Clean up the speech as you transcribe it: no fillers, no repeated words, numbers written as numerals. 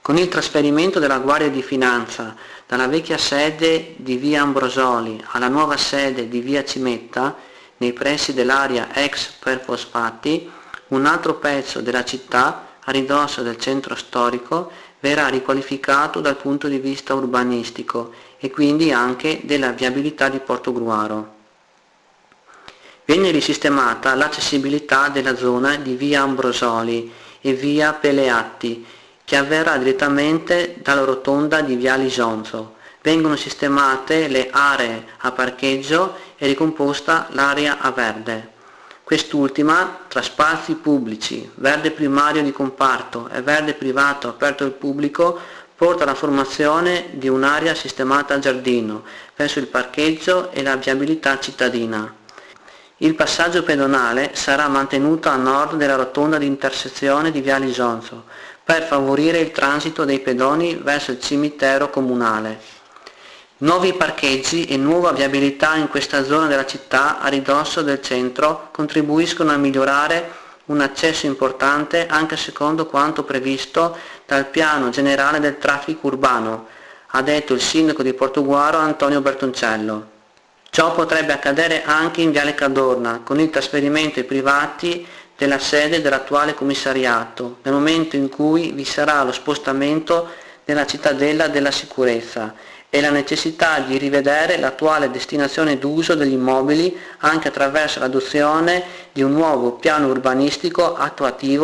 Con il trasferimento della Guardia di Finanza dalla vecchia sede di via Ambrosoli alla nuova sede di via Cimetta, nei pressi dell'area ex Perfosfatti, un altro pezzo della città, a ridosso del centro storico, verrà riqualificato dal punto di vista urbanistico e quindi anche della viabilità di Portogruaro. Viene risistemata l'accessibilità della zona di via Ambrosoli e via Peleatti, che avverrà direttamente dalla rotonda di via Lisonzo. Vengono sistemate le aree a parcheggio e ricomposta l'area a verde. Quest'ultima, tra spazi pubblici, verde primario di comparto e verde privato aperto al pubblico, porta alla formazione di un'area sistemata al giardino, verso il parcheggio e la viabilità cittadina. Il passaggio pedonale sarà mantenuto a nord della rotonda di intersezione di via Lisonzo, per favorire il transito dei pedoni verso il cimitero comunale. Nuovi parcheggi e nuova viabilità in questa zona della città a ridosso del centro contribuiscono a migliorare un accesso importante anche secondo quanto previsto dal piano generale del traffico urbano, ha detto il sindaco di Portogruaro Antonio Bertoncello. Ciò potrebbe accadere anche in Viale Cadorna, con il trasferimento ai privati della sede dell'attuale commissariato, nel momento in cui vi sarà lo spostamento nella cittadella della sicurezza e la necessità di rivedere l'attuale destinazione d'uso degli immobili anche attraverso l'adozione di un nuovo piano urbanistico attuativo